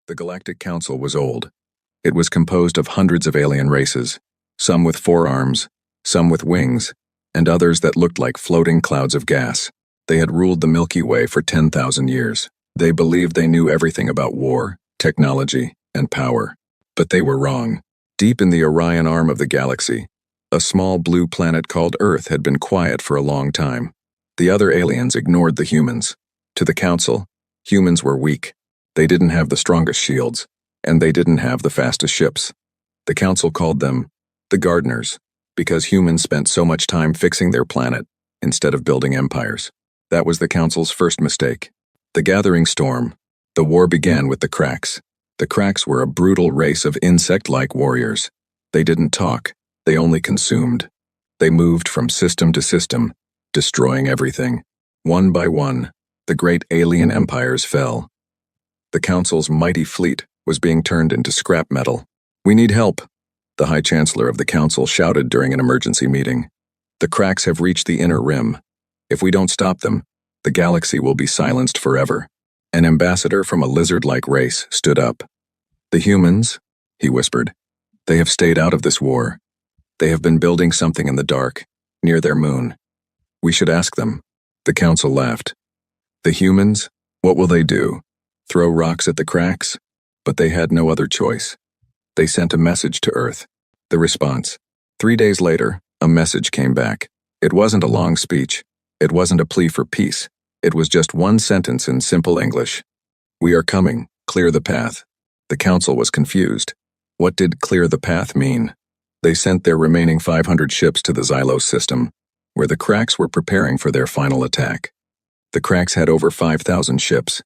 The Galactic Council was old. It was composed of hundreds of alien races, some with 4 arms, some with wings, and others that looked like floating clouds of gas. They had ruled the Milky Way for 10,000 years. They believed they knew everything about war, technology, and power. But they were wrong. Deep in the Orion arm of the galaxy, a small blue planet called Earth had been quiet for a long time. The other aliens ignored the humans. To the Council, humans were weak. They didn't have the strongest shields, and they didn't have the fastest ships. The Council called them the Gardeners, because humans spent so much time fixing their planet instead of building empires. That was the Council's first mistake. The gathering storm. The war began with the Cracks. The Cracks were a brutal race of insect-like warriors. They didn't talk, they only consumed. They moved from system to system, destroying everything. One by one, the great alien empires fell. The Council's mighty fleet was being turned into scrap metal. "We need help," the High Chancellor of the Council shouted during an emergency meeting. "The Cracks have reached the inner rim. If we don't stop them, the galaxy will be silenced forever." An ambassador from a lizard-like race stood up. "The humans," he whispered, "they have stayed out of this war. They have been building something in the dark, near their moon. We should ask them." The Council laughed. "The humans? What will they do? Throw rocks at the Cracks?" But they had no other choice. They sent a message to Earth. The response. 3 days later, a message came back. It wasn't a long speech. It wasn't a plea for peace. It was just one sentence in simple English. "We are coming. Clear the path." The Council was confused. What did clear the path mean? They sent their remaining 500 ships to the Xylos system, where the Cracks were preparing for their final attack. The Cracks had over 5,000 ships.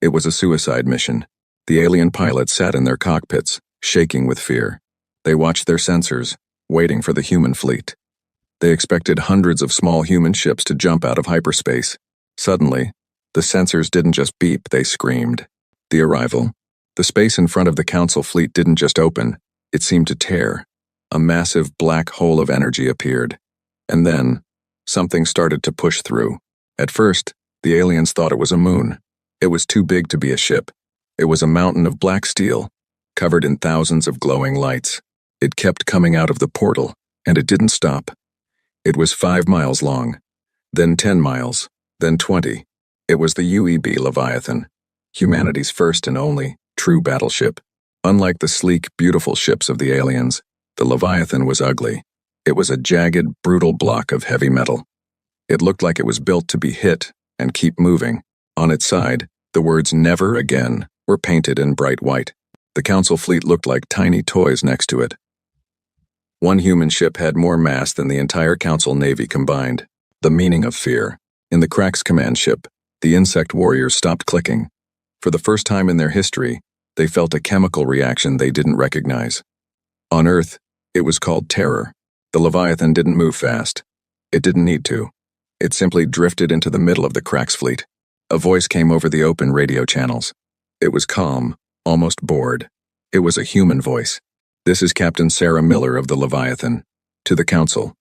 It was a suicide mission. The alien pilots sat in their cockpits, shaking with fear. They watched their sensors, waiting for the human fleet. They expected hundreds of small human ships to jump out of hyperspace. Suddenly, the sensors didn't just beep, they screamed. The arrival. The space in front of the Council fleet didn't just open, it seemed to tear. A massive black hole of energy appeared. And then, something started to push through. At first, the aliens thought it was a moon. It was too big to be a ship. It was a mountain of black steel, covered in thousands of glowing lights. It kept coming out of the portal, and it didn't stop. It was 5 miles long, then 10 miles, then 20. It was the UEB Leviathan, humanity's first and only true battleship. Unlike the sleek, beautiful ships of the aliens, the Leviathan was ugly. It was a jagged, brutal block of heavy metal. It looked like it was built to be hit and keep moving. On its side, the words "Never Again" were painted in bright white. The Council fleet looked like tiny toys next to it. One human ship had more mass than the entire Council Navy combined. The meaning of fear. In the Cracks command ship, the insect warriors stopped clicking. For the first time in their history, they felt a chemical reaction they didn't recognize. On Earth, it was called terror. The Leviathan didn't move fast. It didn't need to. It simply drifted into the middle of the Cracks fleet. A voice came over the open radio channels. It was calm, almost bored. It was a human voice. "This is Captain Sarah Miller of the Leviathan. To the Council.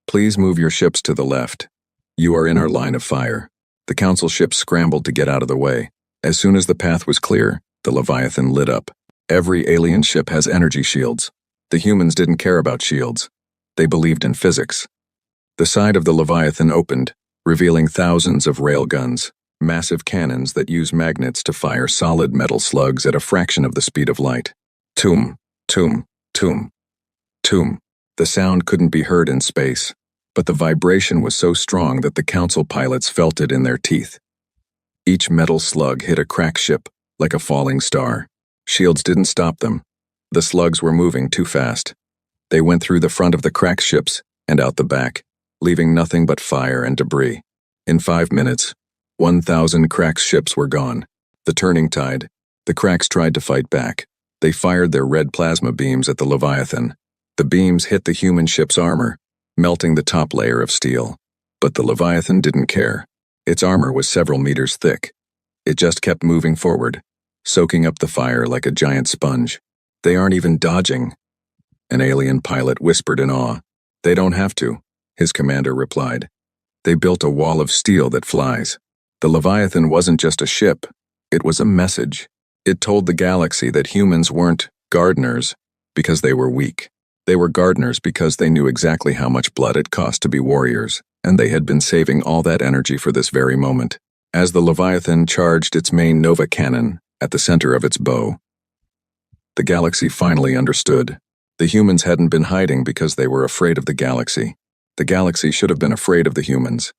Please move your ships to the left. You are in our line of fire." The Council ships scrambled to get out of the way. As soon as the path was clear, the Leviathan lit up. Every alien ship has energy shields. The humans didn't care about shields. They believed in physics. The side of the Leviathan opened, revealing thousands of railguns, massive cannons that use magnets to fire solid metal slugs at a fraction of the speed of light. Toom, toom, toom, toom. The sound couldn't be heard in space, but the vibration was so strong that the Council pilots felt it in their teeth. Each metal slug hit a crack ship like a falling star. Shields didn't stop them. The slugs were moving too fast. They went through the front of the crack ships and out the back, leaving nothing but fire and debris. In 5 minutes, 1,000 Cracks ships were gone. The turning tide. The Cracks tried to fight back. They fired their red plasma beams at the Leviathan. The beams hit the human ship's armor, melting the top layer of steel. But the Leviathan didn't care. Its armor was several meters thick. It just kept moving forward, soaking up the fire like a giant sponge. "They aren't even dodging," an alien pilot whispered in awe. "They don't have to," his commander replied. "They built a wall of steel that flies." The Leviathan wasn't just a ship, it was a message. It told the galaxy that humans weren't gardeners because they were weak. They were gardeners because they knew exactly how much blood it cost to be warriors, and they had been saving all that energy for this very moment. As the Leviathan charged its main Nova cannon at the center of its bow, the galaxy finally understood. The humans hadn't been hiding because they were afraid of the galaxy. The galaxy should have been afraid of the humans.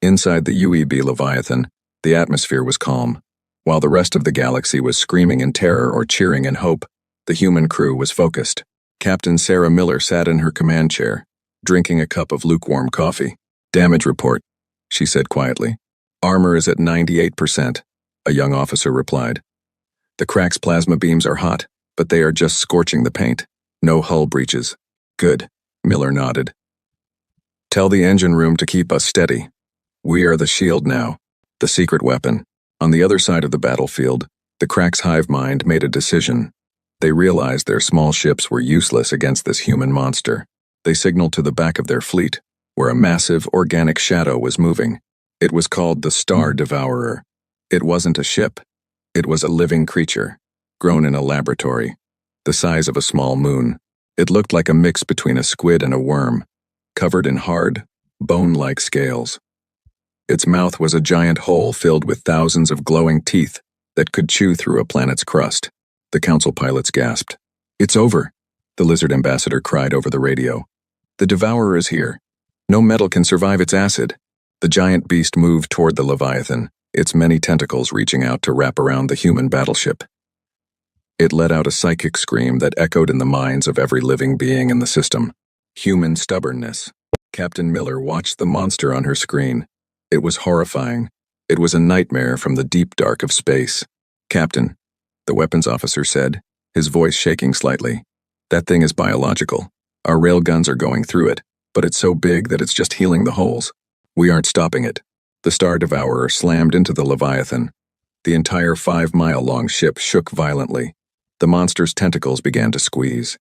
Inside the UEB Leviathan, the atmosphere was calm. While the rest of the galaxy was screaming in terror or cheering in hope, the human crew was focused. Captain Sarah Miller sat in her command chair, drinking a cup of lukewarm coffee. "Damage report," she said quietly. "Armor is at 98%, a young officer replied. "The crack's plasma beams are hot, but they are just scorching the paint. No hull breaches." "Good," Miller nodded. "Tell the engine room to keep us steady. We are the shield now, the secret weapon." On the other side of the battlefield, the crack's hive mind made a decision. They realized their small ships were useless against this human monster. They signaled to the back of their fleet, where a massive organic shadow was moving. It was called the Star Devourer. It wasn't a ship. It was a living creature, grown in a laboratory, the size of a small moon. It looked like a mix between a squid and a worm, covered in hard, bone-like scales. Its mouth was a giant hole filled with thousands of glowing teeth that could chew through a planet's crust. The council pilots gasped. "It's over," the lizard ambassador cried over the radio. "The Devourer is here. No metal can survive its acid." The giant beast moved toward the Leviathan, its many tentacles reaching out to wrap around the human battleship. It let out a psychic scream that echoed in the minds of every living being in the system. Human stubbornness. Captain Miller watched the monster on her screen. It was horrifying. It was a nightmare from the deep dark of space. "Captain," the weapons officer said, his voice shaking slightly. "That thing is biological. Our railguns are going through it, but it's so big that it's just healing the holes. We aren't stopping it." The Star Devourer slammed into the Leviathan. The entire 5-mile-long ship shook violently. The monster's tentacles began to squeeze,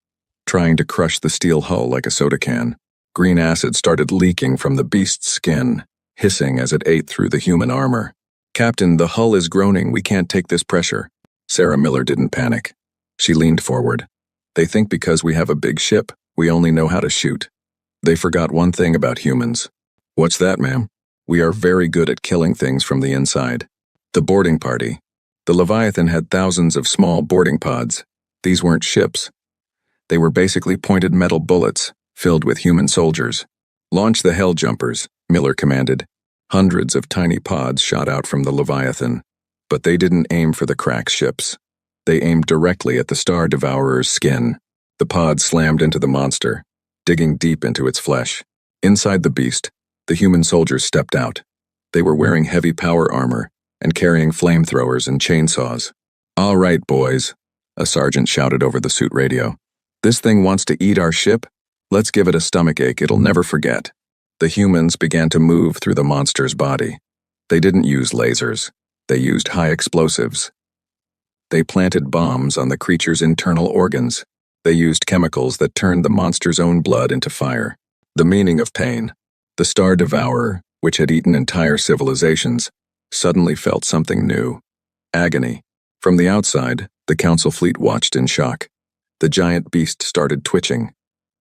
trying to crush the steel hull like a soda can. Green acid started leaking from the beast's skin, hissing as it ate through the human armor. "Captain, the hull is groaning. We can't take this pressure." Sarah Miller didn't panic. She leaned forward. "They think because we have a big ship, we only know how to shoot. They forgot one thing about humans." "What's that, ma'am?" "We are very good at killing things from the inside." The boarding party. The Leviathan had thousands of small boarding pods. These weren't ships. They were basically pointed metal bullets, filled with human soldiers. "Launch the hell jumpers," Miller commanded. Hundreds of tiny pods shot out from the Leviathan, but they didn't aim for the crack ships. They aimed directly at the Star Devourer's skin. The pods slammed into the monster, digging deep into its flesh. Inside the beast, the human soldiers stepped out. They were wearing heavy power armor and carrying flamethrowers and chainsaws. "All right, boys," a sergeant shouted over the suit radio. "This thing wants to eat our ship? Let's give it a stomachache it'll never forget." The humans began to move through the monster's body. They didn't use lasers. They used high explosives. They planted bombs on the creature's internal organs. They used chemicals that turned the monster's own blood into fire. The meaning of pain. The Star Devourer, which had eaten entire civilizations, suddenly felt something new. Agony. From the outside, the council fleet watched in shock. The giant beast started twitching.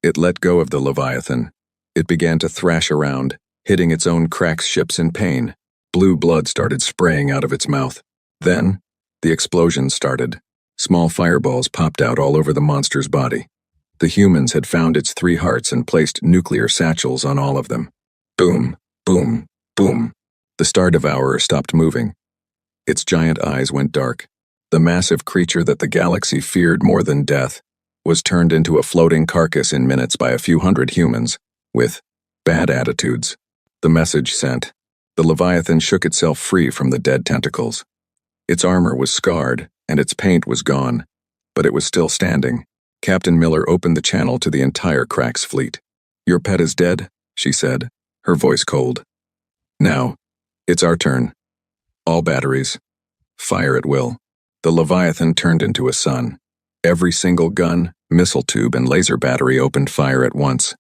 It let go of the Leviathan. It began to thrash around, hitting its own crack ships in pain. Blue blood started spraying out of its mouth. Then, the explosion started. Small fireballs popped out all over the monster's body. The humans had found its 3 hearts and placed nuclear satchels on all of them. Boom, boom, boom. The Star Devourer stopped moving. Its giant eyes went dark. The massive creature that the galaxy feared more than death was turned into a floating carcass in minutes by a few hundred humans, with bad attitudes. The message sent. The Leviathan shook itself free from the dead tentacles. Its armor was scarred, and its paint was gone, but it was still standing. Captain Miller opened the channel to the entire Crack's fleet. "Your pet is dead," she said, her voice cold. "Now, it's our turn. All batteries. Fire at will." The Leviathan turned into a sun. Every single gun, missile tube, and laser battery opened fire at once.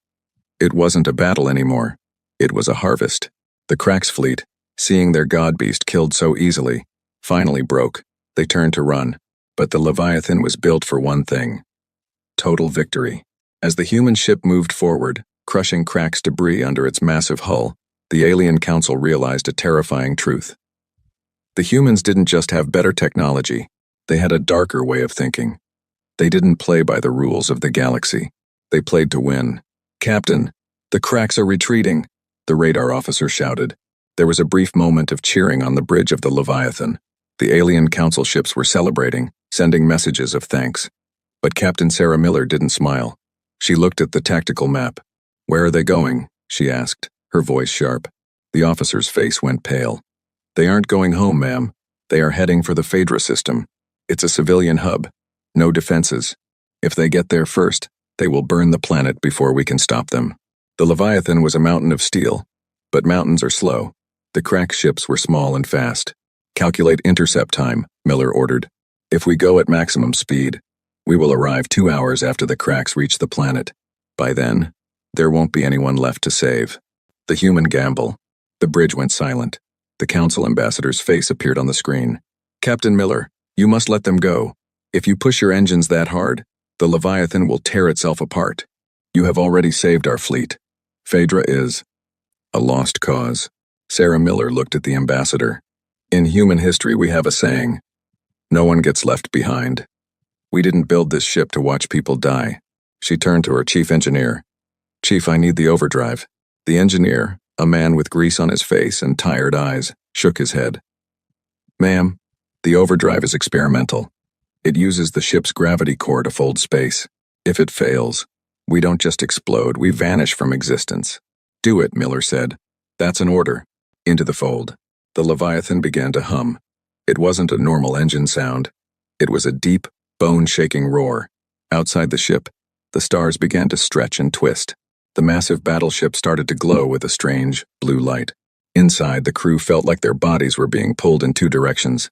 It wasn't a battle anymore. It was a harvest. The Crack's fleet, seeing their god beast killed so easily, finally broke. They turned to run. But the Leviathan was built for one thing: total victory. As the human ship moved forward, crushing Crack's debris under its massive hull, the alien council realized a terrifying truth. The humans didn't just have better technology, they had a darker way of thinking. They didn't play by the rules of the galaxy. They played to win. "Captain, the Cracks are retreating," the radar officer shouted. There was a brief moment of cheering on the bridge of the Leviathan. The alien council ships were celebrating, sending messages of thanks. But Captain Sarah Miller didn't smile. She looked at the tactical map. "Where are they going?" she asked, her voice sharp. The officer's face went pale. "They aren't going home, ma'am. They are heading for the Phaedra system. It's a civilian hub. No defenses. If they get there first, they will burn the planet before we can stop them." The Leviathan was a mountain of steel, but mountains are slow. The Crack ships were small and fast. "Calculate intercept time," Miller ordered. "If we go at maximum speed, we will arrive 2 hours after the Cracks reach the planet. By then, there won't be anyone left to save." The human gamble. The bridge went silent. The council ambassador's face appeared on the screen. "Captain Miller, you must let them go. If you push your engines that hard, the Leviathan will tear itself apart. You have already saved our fleet. Phaedra is a lost cause." Sarah Miller looked at the ambassador. "In human history, we have a saying: no one gets left behind. We didn't build this ship to watch people die." She turned to her chief engineer. "Chief, I need the overdrive." The engineer, a man with grease on his face and tired eyes, shook his head. "Ma'am, the overdrive is experimental. It uses the ship's gravity core to fold space. If it fails, we don't just explode, we vanish from existence." "Do it," Miller said. "That's an order." Into the fold. The Leviathan began to hum. It wasn't a normal engine sound. It was a deep, bone-shaking roar. Outside the ship, the stars began to stretch and twist. The massive battleship started to glow with a strange, blue light. Inside, the crew felt like their bodies were being pulled in 2 directions.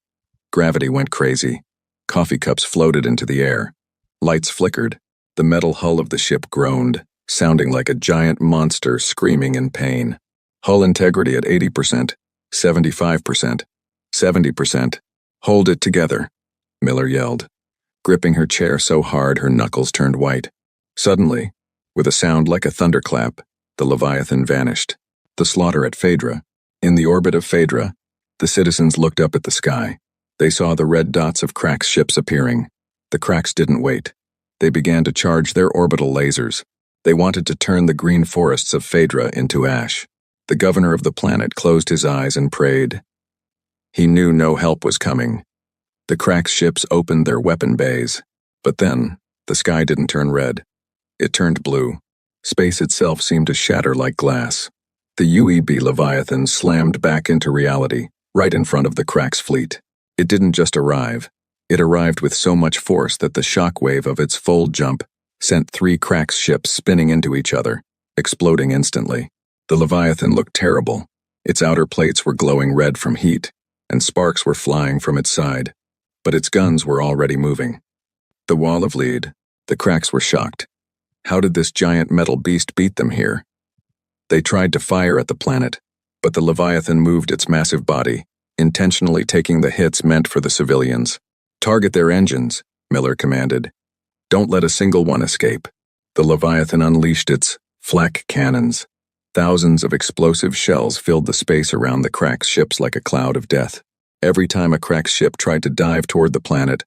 Gravity went crazy. Coffee cups floated into the air. Lights flickered. The metal hull of the ship groaned, sounding like a giant monster screaming in pain. Hull integrity at 80%, 75%, 70%. "Hold it together," Miller yelled, gripping her chair so hard her knuckles turned white. Suddenly, with a sound like a thunderclap, the Leviathan vanished. The slaughter at Phaedra. In the orbit of Phaedra, the citizens looked up at the sky. They saw the red dots of Crack's ships appearing. The Cracks didn't wait. They began to charge their orbital lasers. They wanted to turn the green forests of Phaedra into ash. The governor of the planet closed his eyes and prayed. He knew no help was coming. The Crack's ships opened their weapon bays. But then, the sky didn't turn red. It turned blue. Space itself seemed to shatter like glass. The UEB Leviathan slammed back into reality, right in front of the Crack's fleet. It didn't just arrive. It arrived with so much force that the shockwave of its fold jump sent 3 Crack's ships spinning into each other, exploding instantly. The Leviathan looked terrible. Its outer plates were glowing red from heat, and sparks were flying from its side. But its guns were already moving. The wall of lead. The Cracks were shocked. How did this giant metal beast beat them here? They tried to fire at the planet, but the Leviathan moved its massive body, intentionally taking the hits meant for the civilians. "Target their engines," Miller commanded. "Don't let a single one escape." The Leviathan unleashed its flak cannons. Thousands of explosive shells filled the space around the Crack's ships like a cloud of death. Every time a Crack's ship tried to dive toward the planet,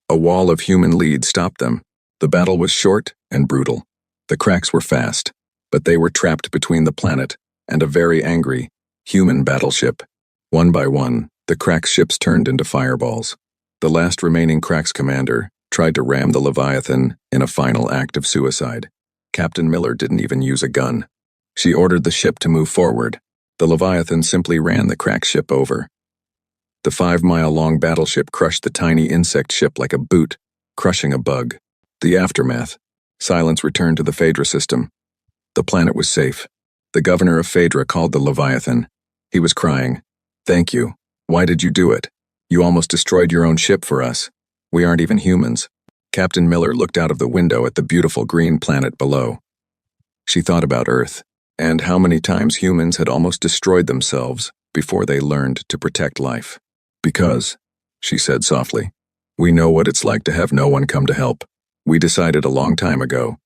a wall of human lead stopped them. The battle was short and brutal. The Cracks were fast, but they were trapped between the planet and a very angry, human battleship. One by one, the Crack's ships turned into fireballs. The last remaining Crack's commander tried to ram the Leviathan in a final act of suicide. Captain Miller didn't even use a gun. She ordered the ship to move forward. The Leviathan simply ran the Crack ship over. The 5-mile-long battleship crushed the tiny insect ship like a boot, crushing a bug. The aftermath. Silence returned to the Phaedra system. The planet was safe. The governor of Phaedra called the Leviathan. He was crying. "Thank you. Why did you do it? You almost destroyed your own ship for us. We aren't even humans." Captain Miller looked out of the window at the beautiful green planet below. She thought about Earth, and how many times humans had almost destroyed themselves before they learned to protect life. "Because," she said softly, We know what it's like to have no one come to help. We decided a long time ago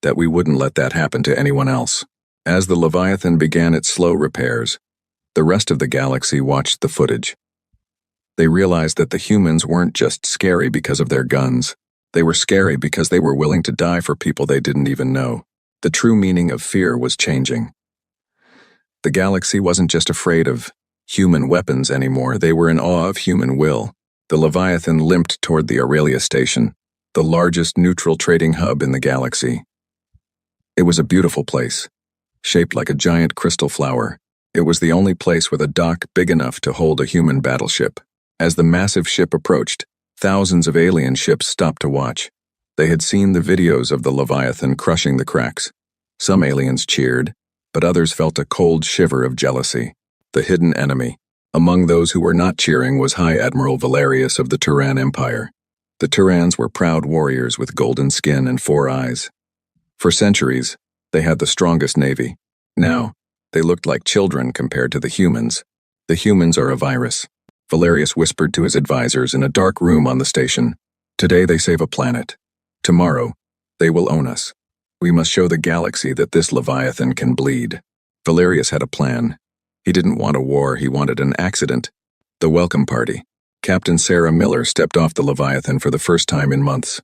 that we wouldn't let that happen to anyone else. As the Leviathan began its slow repairs, the rest of the galaxy watched the footage. They realized that the humans weren't just scary because of their guns. They were scary because they were willing to die for people they didn't even know. The true meaning of fear was changing. The galaxy wasn't just afraid of human weapons anymore, they were in awe of human will. The Leviathan limped toward the Aurelia station, the largest neutral trading hub in the galaxy. It was a beautiful place, shaped like a giant crystal flower. It was the only place with a dock big enough to hold a human battleship. As the massive ship approached, thousands of alien ships stopped to watch. They had seen the videos of the Leviathan crushing the cracks. Some aliens cheered, but others felt a cold shiver of jealousy. The hidden enemy. Among those who were not cheering was High Admiral Valerius of the Turan Empire. The Turans were proud warriors with golden skin and 4 eyes. For centuries, they had the strongest navy. Now, they looked like children compared to the humans. The humans are a virus, Valerius whispered to his advisors in a dark room on the station. Today they save a planet. Tomorrow, they will own us. We must show the galaxy that this Leviathan can bleed. Valerius had a plan. He didn't want a war, he wanted an accident. The welcome party. Captain Sarah Miller stepped off the Leviathan for the first time in months.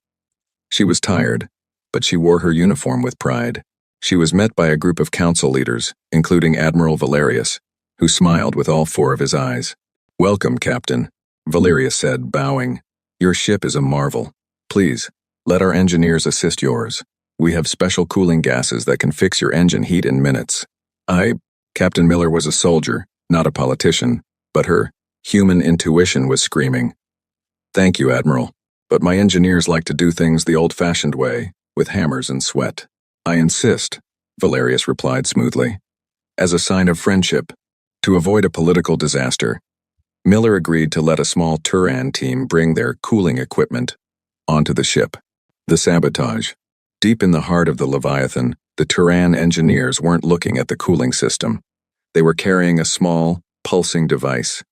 She was tired, but she wore her uniform with pride. She was met by a group of council leaders, including Admiral Valerius, who smiled with all 4 of his eyes. Welcome, Captain, Valerius said, bowing. Your ship is a marvel. Please, let our engineers assist yours. We have special cooling gases that can fix your engine heat in minutes. Captain Miller was a soldier, not a politician, but her human intuition was screaming. Thank you, Admiral, but my engineers like to do things the old-fashioned way, with hammers and sweat. I insist, Valerius replied smoothly. As a sign of friendship, to avoid a political disaster, Miller agreed to let a small Turan team bring their cooling equipment onto the ship. The sabotage. Deep in the heart of the Leviathan, the Turan engineers weren't looking at the cooling system. They were carrying a small, pulsing device,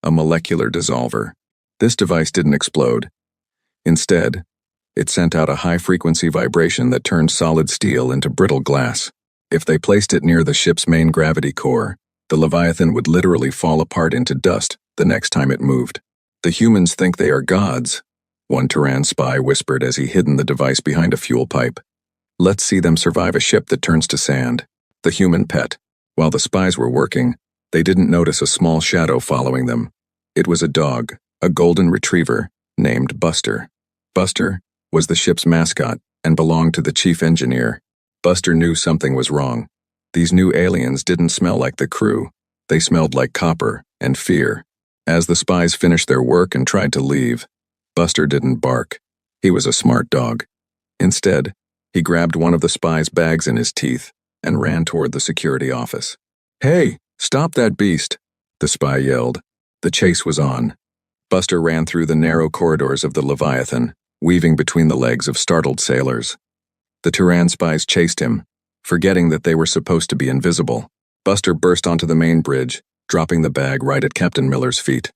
a molecular dissolver. This device didn't explode. Instead, it sent out a high-frequency vibration that turned solid steel into brittle glass. If they placed it near the ship's main gravity core, the Leviathan would literally fall apart into dust the next time it moved. The humans think they are gods, one Turan spy whispered as he hid the device behind a fuel pipe. Let's see them survive a ship that turns to sand. The human pet. While the spies were working, they didn't notice a small shadow following them. It was a dog, a golden retriever, named Buster. Buster was the ship's mascot and belonged to the chief engineer. Buster knew something was wrong. These new aliens didn't smell like the crew. They smelled like copper and fear. As the spies finished their work and tried to leave, Buster didn't bark. He was a smart dog. Instead, he grabbed one of the spies' bags in his teeth and ran toward the security office. Hey, stop that beast, the spy yelled. The chase was on. Buster ran through the narrow corridors of the Leviathan, weaving between the legs of startled sailors. The Turan spies chased him, forgetting that they were supposed to be invisible. Buster burst onto the main bridge, dropping the bag right at Captain Miller's feet.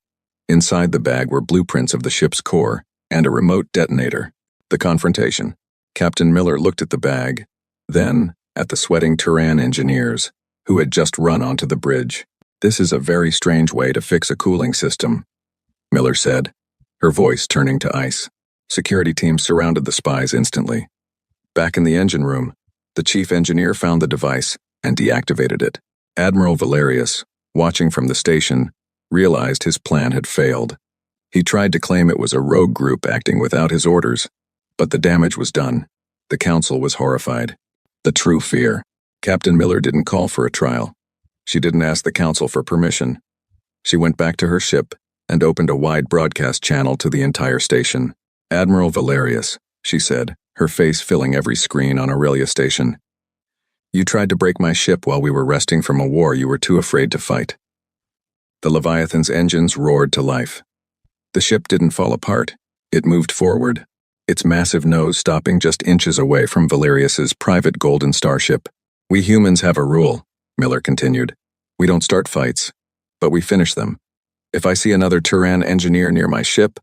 Inside the bag were blueprints of the ship's core and a remote detonator. The confrontation. Captain Miller looked at the bag, then at the sweating Turan engineers, who had just run onto the bridge. This is a very strange way to fix a cooling system, Miller said, her voice turning to ice. Security teams surrounded the spies instantly. Back in the engine room, the chief engineer found the device and deactivated it. Admiral Valerius, watching from the station, realized his plan had failed. He tried to claim it was a rogue group acting without his orders, but the damage was done. The council was horrified. The true fear. Captain Miller didn't call for a trial. She didn't ask the council for permission. She went back to her ship and opened a wide broadcast channel to the entire station. Admiral Valerius, she said, her face filling every screen on Aurelia station. You tried to break my ship while we were resting from a war you were too afraid to fight. The Leviathan's engines roared to life. The ship didn't fall apart. It moved forward, its massive nose stopping just inches away from Valerius's private golden starship. We humans have a rule, Miller continued. We don't start fights, but we finish them. If I see another Turan engineer near my ship,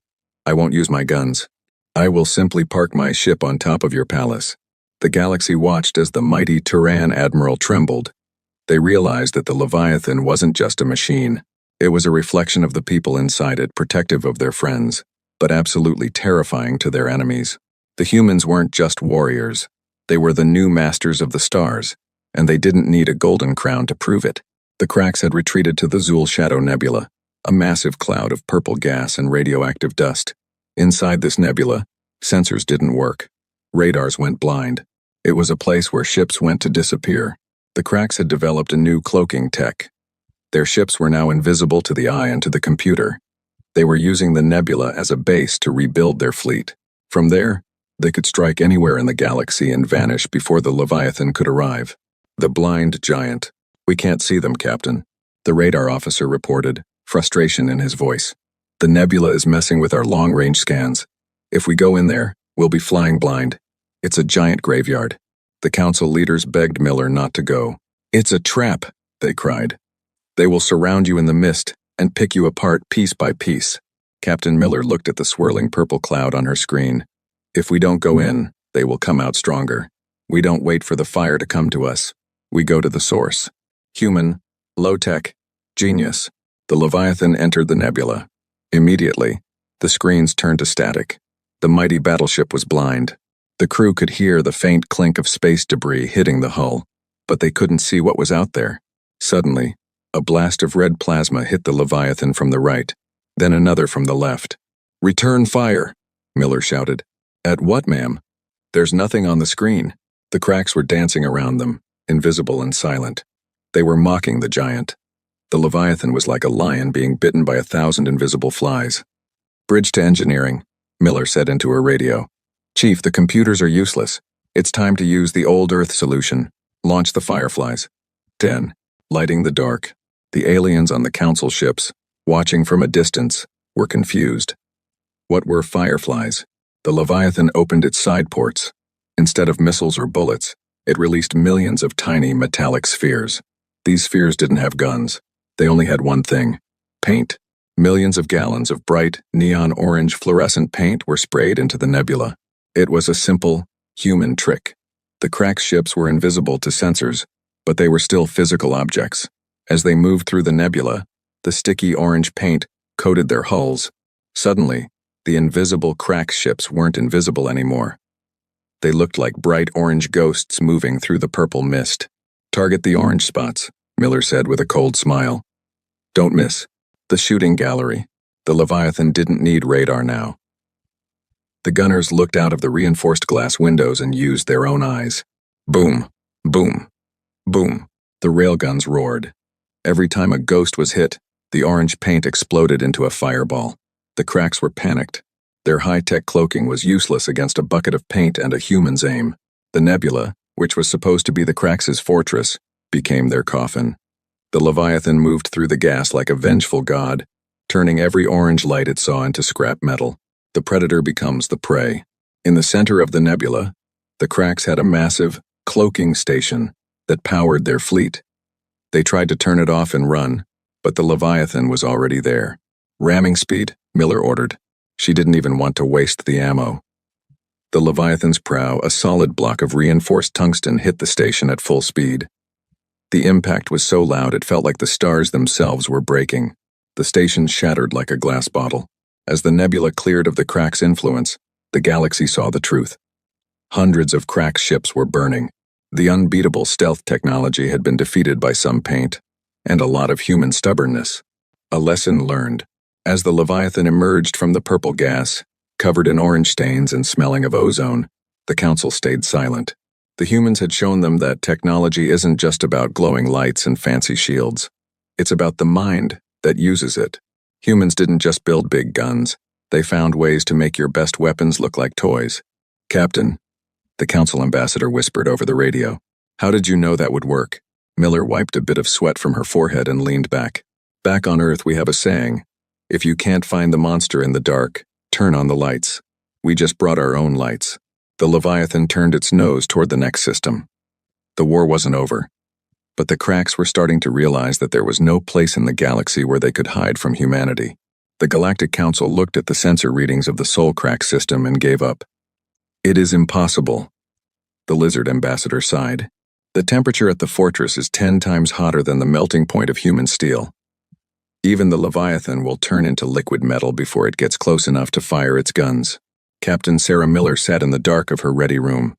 I won't use my guns. I will simply park my ship on top of your palace." The galaxy watched as the mighty Turan Admiral trembled. They realized that the Leviathan wasn't just a machine. It was a reflection of the people inside it, protective of their friends, but absolutely terrifying to their enemies. The humans weren't just warriors. They were the new masters of the stars, and they didn't need a golden crown to prove it. The cracks had retreated to the Zul Shadow Nebula, a massive cloud of purple gas and radioactive dust. Inside this nebula, sensors didn't work. Radars went blind. It was a place where ships went to disappear. The cracks had developed a new cloaking tech. Their ships were now invisible to the eye and to the computer. They were using the nebula as a base to rebuild their fleet. From there, they could strike anywhere in the galaxy and vanish before the Leviathan could arrive. The blind giant. "We can't see them, Captain," the radar officer reported, frustration in his voice. "The nebula is messing with our long-range scans. If we go in there, we'll be flying blind. It's a giant graveyard." The council leaders begged Miller not to go. "It's a trap," they cried. "They will surround you in the mist and pick you apart piece by piece." Captain Miller looked at the swirling purple cloud on her screen. "If we don't go in, they will come out stronger. We don't wait for the fire to come to us. We go to the source. Human, low-tech, genius." The Leviathan entered the nebula. Immediately, the screens turned to static. The mighty battleship was blind. The crew could hear the faint clink of space debris hitting the hull, but they couldn't see what was out there. Suddenly, a blast of red plasma hit the Leviathan from the right, then another from the left. "Return fire," Miller shouted. "At what, ma'am?" "There's nothing on the screen." The cracks were dancing around them, invisible and silent. They were mocking the giant. The Leviathan was like a lion being bitten by 1,000 invisible flies. "Bridge to engineering," Miller said into her radio. "Chief, the computers are useless. It's time to use the old Earth solution. Launch the Fireflies." 10. Lighting the dark. The aliens on the council ships, watching from a distance, were confused. What were Fireflies? The Leviathan opened its side ports. Instead of missiles or bullets, it released millions of tiny metallic spheres. These spheres didn't have guns. They only had one thing: paint. Millions of gallons of bright, neon orange fluorescent paint were sprayed into the nebula. It was a simple, human trick. The crack ships were invisible to sensors, but they were still physical objects. As they moved through the nebula, the sticky orange paint coated their hulls. Suddenly, the invisible crack ships weren't invisible anymore. They looked like bright orange ghosts moving through the purple mist. "Target the orange spots," Miller said with a cold smile. "Don't miss." The shooting gallery. The Leviathan didn't need radar now. The gunners looked out of the reinforced glass windows and used their own eyes. Boom, boom, boom. The railguns roared. Every time a ghost was hit, the orange paint exploded into a fireball. The cracks were panicked. Their high-tech cloaking was useless against a bucket of paint and a human's aim. The nebula, which was supposed to be the cracks' fortress, became their coffin. The Leviathan moved through the gas like a vengeful god, turning every orange light it saw into scrap metal. The predator becomes the prey. In the center of the nebula, the cracks had a massive, cloaking station that powered their fleet. They tried to turn it off and run, but the Leviathan was already there. "Ramming speed," Miller ordered. She didn't even want to waste the ammo. The Leviathan's prow, a solid block of reinforced tungsten, hit the station at full speed. The impact was so loud it felt like the stars themselves were breaking. The station shattered like a glass bottle. As the nebula cleared of the crack's influence, the galaxy saw the truth. Hundreds of crack ships were burning. The unbeatable stealth technology had been defeated by some paint, and a lot of human stubbornness. A lesson learned. As the Leviathan emerged from the purple gas, covered in orange stains and smelling of ozone, the council stayed silent. The humans had shown them that technology isn't just about glowing lights and fancy shields. It's about the mind that uses it. Humans didn't just build big guns. They found ways to make your best weapons look like toys. "Captain," the council ambassador whispered over the radio, "how did you know that would work?" Miller wiped a bit of sweat from her forehead and leaned back. "Back on Earth we have a saying, if you can't find the monster in the dark, turn on the lights. We just brought our own lights." The Leviathan turned its nose toward the next system. The war wasn't over, but the cracks were starting to realize that there was no place in the galaxy where they could hide from humanity. The Galactic Council looked at the sensor readings of the Soul Crack system and gave up. It is impossible. The Lizard Ambassador sighed. The temperature at the fortress is 10 times hotter than the melting point of human steel. Even the Leviathan will turn into liquid metal before it gets close enough to fire its guns. Captain Sarah Miller sat in the dark of her ready room.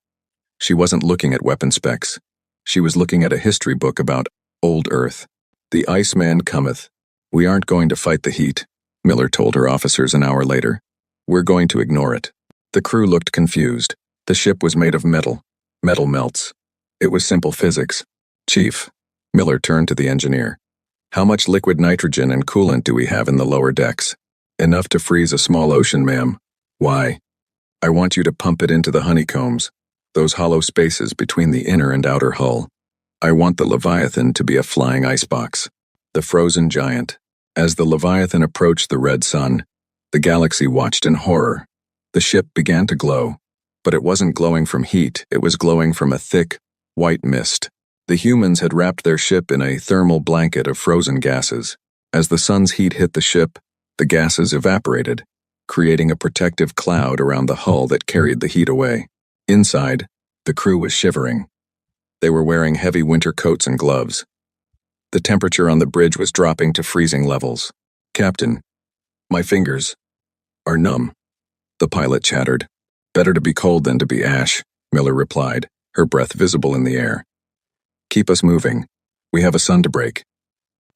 She wasn't looking at weapon specs. She was looking at a history book about old Earth. The Iceman cometh. We aren't going to fight the heat, Miller told her officers an hour later. We're going to ignore it. The crew looked confused. The ship was made of metal. Metal melts. It was simple physics. Chief, Miller turned to the engineer. How much liquid nitrogen and coolant do we have in the lower decks? Enough to freeze a small ocean, ma'am. Why? I want you to pump it into the honeycombs, those hollow spaces between the inner and outer hull. I want the Leviathan to be a flying icebox. The frozen giant. As the Leviathan approached the red sun, the galaxy watched in horror. The ship began to glow, but it wasn't glowing from heat, it was glowing from a thick, white mist. The humans had wrapped their ship in a thermal blanket of frozen gases. As the sun's heat hit the ship, the gases evaporated, creating a protective cloud around the hull that carried the heat away. Inside, the crew was shivering. They were wearing heavy winter coats and gloves. The temperature on the bridge was dropping to freezing levels. Captain, my fingers are numb, the pilot chattered. Better to be cold than to be ash, Miller replied, her breath visible in the air. Keep us moving. We have a sun to break.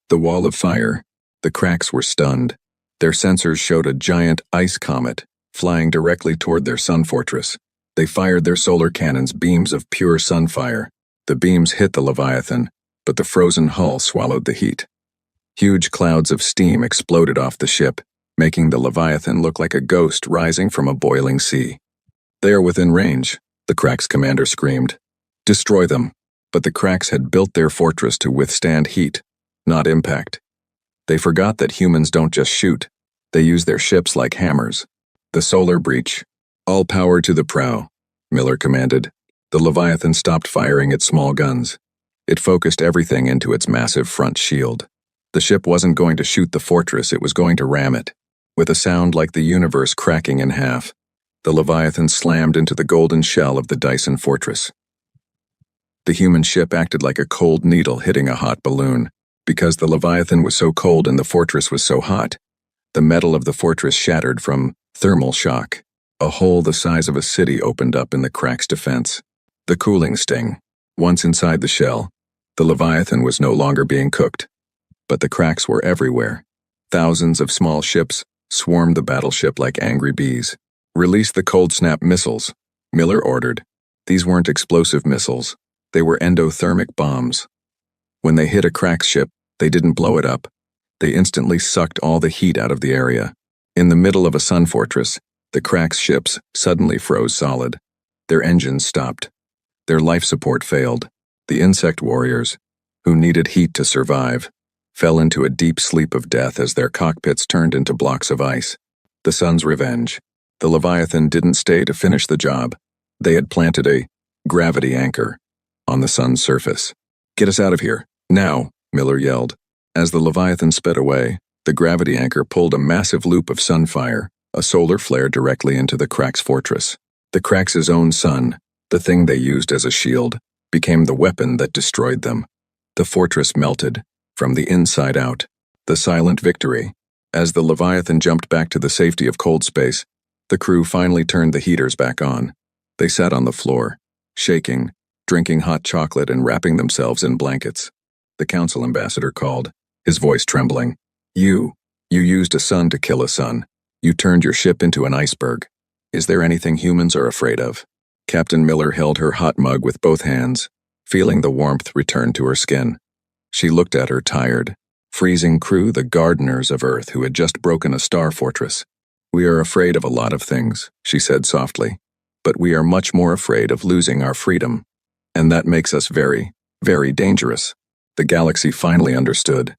The wall of fire. The cracks were stunned. Their sensors showed a giant ice comet flying directly toward their sun fortress. They fired their solar cannons, beams of pure sun fire. The beams hit the Leviathan, but the frozen hull swallowed the heat. Huge clouds of steam exploded off the ship, making the Leviathan look like a ghost rising from a boiling sea. They are within range, the Cracks commander screamed. Destroy them. But the Cracks had built their fortress to withstand heat, not impact. They forgot that humans don't just shoot, they use their ships like hammers. The solar breach. All power to the prow, Miller commanded. The Leviathan stopped firing its small guns. It focused everything into its massive front shield. The ship wasn't going to shoot the fortress, it was going to ram it. With a sound like the universe cracking in half, the Leviathan slammed into the golden shell of the Dyson fortress. The human ship acted like a cold needle hitting a hot balloon. Because the Leviathan was so cold and the fortress was so hot, the metal of the fortress shattered from thermal shock. A hole the size of a city opened up in the Crack's defense. The cooling sting. Once inside the shell, the Leviathan was no longer being cooked. But the Cracks were everywhere. Thousands of small ships swarmed the battleship like angry bees. Release the cold snap missiles, Miller ordered. These weren't explosive missiles. They were endothermic bombs. When they hit a Crack ship, they didn't blow it up. They instantly sucked all the heat out of the area. In the middle of a sun fortress, the Crack's ships suddenly froze solid. Their engines stopped. Their life support failed. The insect warriors, who needed heat to survive, fell into a deep sleep of death as their cockpits turned into blocks of ice. The sun's revenge. The Leviathan didn't stay to finish the job. They had planted a gravity anchor on the sun's surface. Get us out of here, now, Miller yelled. As the Leviathan sped away, the gravity anchor pulled a massive loop of sunfire, a solar flare directly into the Crack's fortress. The Crack's own sun, the thing they used as a shield, became the weapon that destroyed them. The fortress melted, from the inside out. The silent victory. As the Leviathan jumped back to the safety of cold space, the crew finally turned the heaters back on. They sat on the floor, shaking, drinking hot chocolate and wrapping themselves in blankets. The council ambassador called, his voice trembling. You used a sun to kill a sun. You turned your ship into an iceberg. Is there anything humans are afraid of? Captain Miller held her hot mug with both hands, feeling the warmth return to her skin. She looked at her tired, freezing crew, the gardeners of Earth who had just broken a star fortress. We are afraid of a lot of things, she said softly, but we are much more afraid of losing our freedom. And that makes us very, very dangerous. The galaxy finally understood.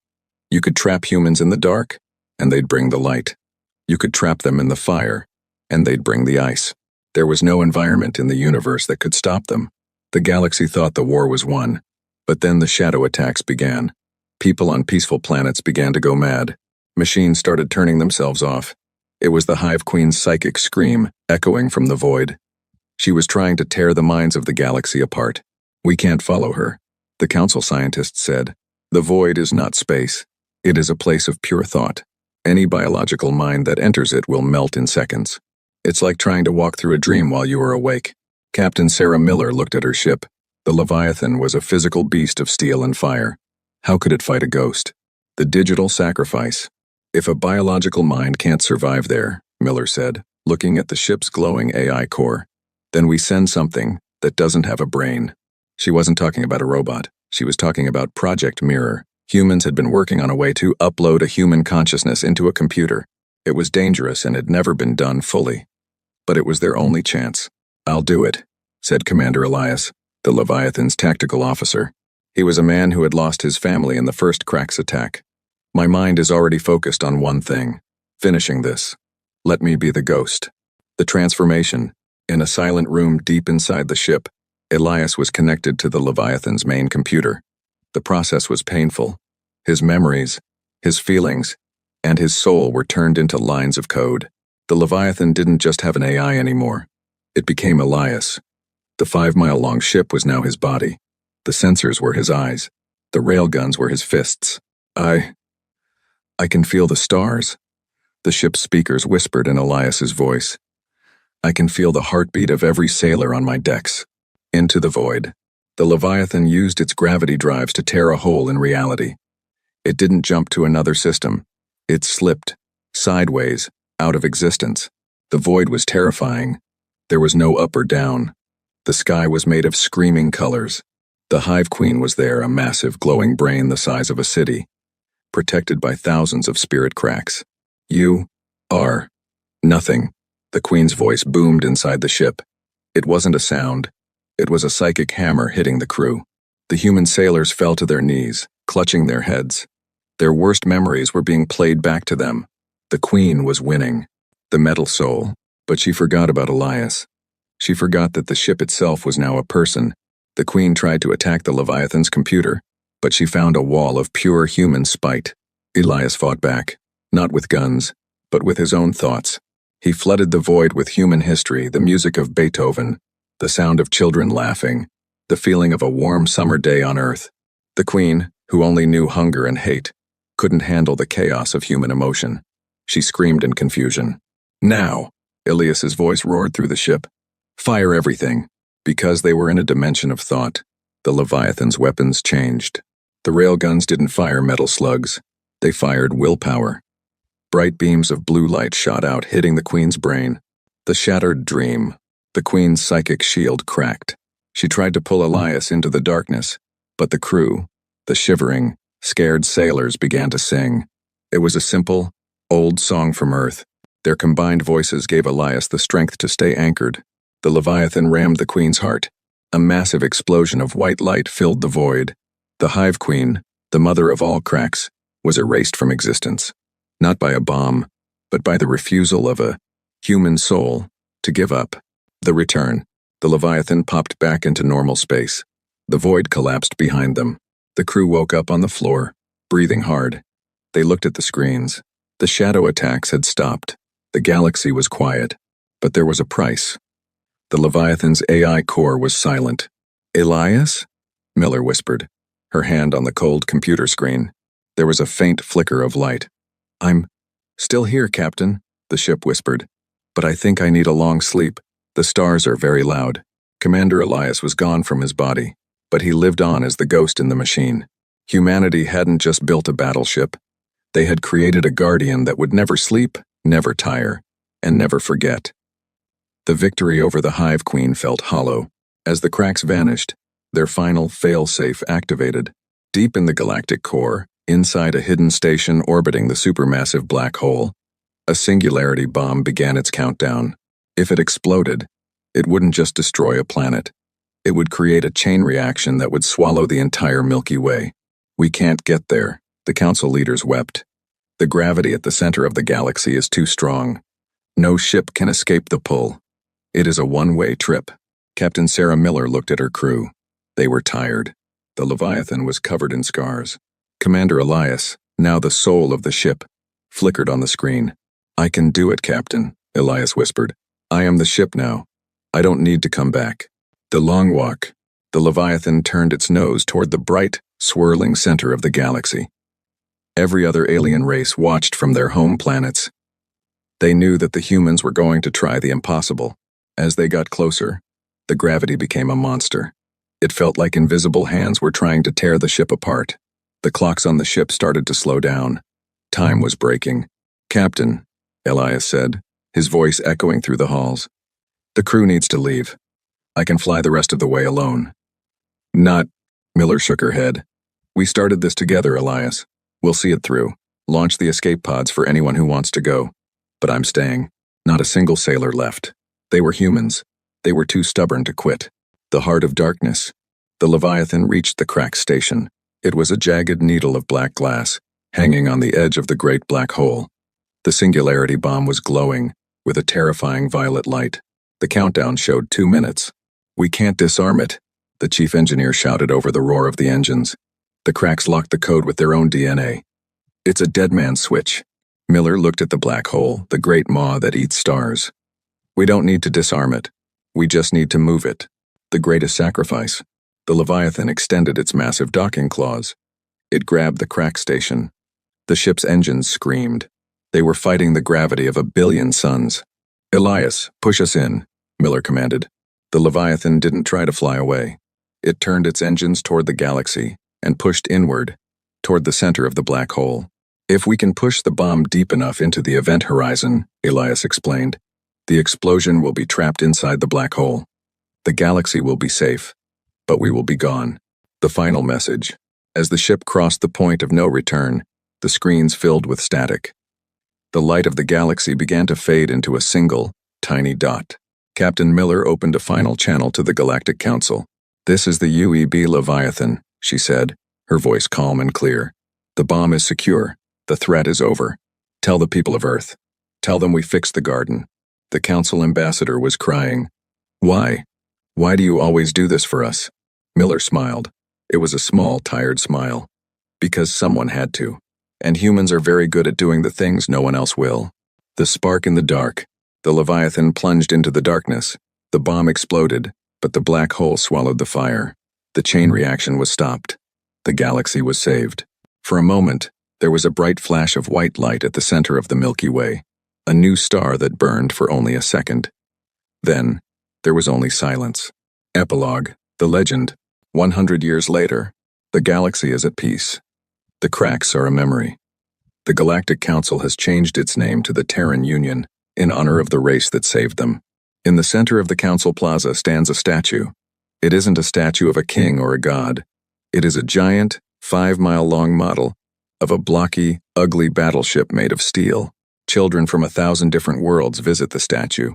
You could trap humans in the dark, and they'd bring the light. You could trap them in the fire, and they'd bring the ice. There was no environment in the universe that could stop them. The galaxy thought the war was won, but then the shadow attacks began. People on peaceful planets began to go mad. Machines started turning themselves off. It was the Hive Queen's psychic scream, echoing from the void. She was trying to tear the minds of the galaxy apart. We can't follow her, the council scientists said. The void is not space. It is a place of pure thought. Any biological mind that enters it will melt in seconds. It's like trying to walk through a dream while you are awake. Captain Sarah Miller looked at her ship. The Leviathan was a physical beast of steel and fire. How could it fight a ghost? The digital sacrifice. If a biological mind can't survive there, Miller said, looking at the ship's glowing AI core, then we send something that doesn't have a brain. She wasn't talking about a robot. She was talking about Project Mirror. Humans had been working on a way to upload a human consciousness into a computer. It was dangerous and had never been done fully. But it was their only chance. I'll do it, said Commander Elias, the Leviathan's tactical officer. He was a man who had lost his family in the first Krax attack. My mind is already focused on one thing, finishing this. Let me be the ghost. The transformation. In a silent room deep inside the ship, Elias was connected to the Leviathan's main computer. The process was painful. His memories, his feelings, and his soul were turned into lines of code. The Leviathan didn't just have an AI anymore. It became Elias. The 5-mile-long ship was now his body. The sensors were his eyes. The railguns were his fists. I can feel the stars, the ship's speakers whispered in Elias's voice. I can feel the heartbeat of every sailor on my decks. Into the void. The Leviathan used its gravity drives to tear a hole in reality. It didn't jump to another system. It slipped, sideways, out of existence. The void was terrifying. There was no up or down. The sky was made of screaming colors. The Hive Queen was there, a massive glowing brain the size of a city, protected by thousands of spirit cracks. You are nothing. The Queen's voice boomed inside the ship. It wasn't a sound. It was a psychic hammer hitting the crew. The human sailors fell to their knees, clutching their heads. Their worst memories were being played back to them. The Queen was winning. The metal soul. But she forgot about Elias. She forgot that the ship itself was now a person. The Queen tried to attack the Leviathan's computer, but she found a wall of pure human spite. Elias fought back, not with guns, but with his own thoughts. He flooded the void with human history, the music of Beethoven, the sound of children laughing, the feeling of a warm summer day on Earth. The Queen, who only knew hunger and hate, couldn't handle the chaos of human emotion. She screamed in confusion. Now, Elias's voice roared through the ship. Fire everything. Because they were in a dimension of thought, the Leviathan's weapons changed. The railguns didn't fire metal slugs. They fired willpower. Bright beams of blue light shot out, hitting the Queen's brain. The shattered dream. The Queen's psychic shield cracked. She tried to pull Elias into the darkness, but the crew, the shivering, scared sailors began to sing. It was a simple, old song from Earth. Their combined voices gave Elias the strength to stay anchored. The Leviathan rammed the Queen's heart. A massive explosion of white light filled the void. The Hive Queen, the mother of all Krax, was erased from existence. Not by a bomb, but by the refusal of a human soul to give up. The return. The Leviathan popped back into normal space. The void collapsed behind them. The crew woke up on the floor, breathing hard. They looked at the screens. The shadow attacks had stopped. The galaxy was quiet, but there was a price. The Leviathan's AI core was silent. Elias? Miller whispered, her hand on the cold computer screen. There was a faint flicker of light. I'm still here, Captain, the ship whispered. But I think I need a long sleep. The stars are very loud. Commander Elias was gone from his body, but he lived on as the ghost in the machine. Humanity hadn't just built a battleship. They had created a guardian that would never sleep, never tire, and never forget. The victory over the Hive Queen felt hollow. As the Krax vanished, their final fail-safe activated. Deep in the galactic core, inside a hidden station orbiting the supermassive black hole, a singularity bomb began its countdown. If it exploded, it wouldn't just destroy a planet. It would create a chain reaction that would swallow the entire Milky Way. We can't get there, the council leaders wept. The gravity at the center of the galaxy is too strong. No ship can escape the pull. It is a one-way trip. Captain Sarah Miller looked at her crew. They were tired. The Leviathan was covered in scars. Commander Elias, now the soul of the ship, flickered on the screen. "I can do it, Captain," Elias whispered. "I am the ship now. I don't need to come back." The long walk. The Leviathan turned its nose toward the bright, swirling center of the galaxy. Every other alien race watched from their home planets. They knew that the humans were going to try the impossible. As they got closer, the gravity became a monster. It felt like invisible hands were trying to tear the ship apart. The clocks on the ship started to slow down. Time was breaking. "Captain," Elias said, his voice echoing through the halls. "The crew needs to leave. I can fly the rest of the way alone." "Not," Miller shook her head. "We started this together, Elias. We'll see it through. Launch the escape pods for anyone who wants to go. But I'm staying." Not a single sailor left. They were humans. They were too stubborn to quit. The heart of darkness. The Leviathan reached the crack station. It was a jagged needle of black glass, hanging on the edge of the great black hole. The singularity bomb was glowing, with a terrifying violet light. The countdown showed 2 minutes. "We can't disarm it," the chief engineer shouted over the roar of the engines. The cracks locked the code with their own DNA. "It's a dead man's switch." Miller looked at the black hole, the great maw that eats stars. "We don't need to disarm it. We just need to move it." The greatest sacrifice. The Leviathan extended its massive docking claws. It grabbed the crack station. The ship's engines screamed. They were fighting the gravity of 1 billion suns. "Elias, push us in," Miller commanded. The Leviathan didn't try to fly away. It turned its engines toward the galaxy and pushed inward, toward the center of the black hole. "If we can push the bomb deep enough into the event horizon," Elias explained, "the explosion will be trapped inside the black hole. The galaxy will be safe, but we will be gone." The final message. As the ship crossed the point of no return, the screens filled with static. The light of the galaxy began to fade into a single, tiny dot. Captain Miller opened a final channel to the Galactic Council. "This is the UEB Leviathan," she said, her voice calm and clear. "The bomb is secure. The threat is over. Tell the people of Earth. Tell them we fixed the garden." The council ambassador was crying. "Why? Why do you always do this for us?" Miller smiled. It was a small, tired smile. "Because someone had to. And humans are very good at doing the things no one else will." The spark in the dark. The Leviathan plunged into the darkness. The bomb exploded, but the black hole swallowed the fire. The chain reaction was stopped. The galaxy was saved. For a moment, there was a bright flash of white light at the center of the Milky Way, a new star that burned for only a second. Then, there was only silence. Epilogue, the legend. 100 years later, the galaxy is at peace. The cracks are a memory. The Galactic Council has changed its name to the Terran Union, in honor of the race that saved them. In the center of the Council Plaza stands a statue. It isn't a statue of a king or a god. It is a giant, 5-mile-long model of a blocky, ugly battleship made of steel. Children from 1,000 different worlds visit the statue.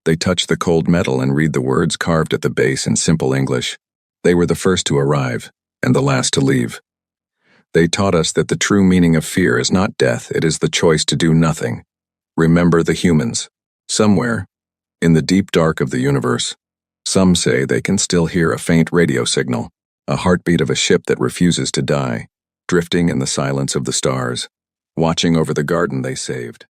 They touch the cold metal and read the words carved at the base in simple English. They were the first to arrive, and the last to leave. They taught us that the true meaning of fear is not death, it is the choice to do nothing. Remember the humans. Somewhere, in the deep dark of the universe, some say they can still hear a faint radio signal, a heartbeat of a ship that refuses to die, drifting in the silence of the stars, watching over the garden they saved.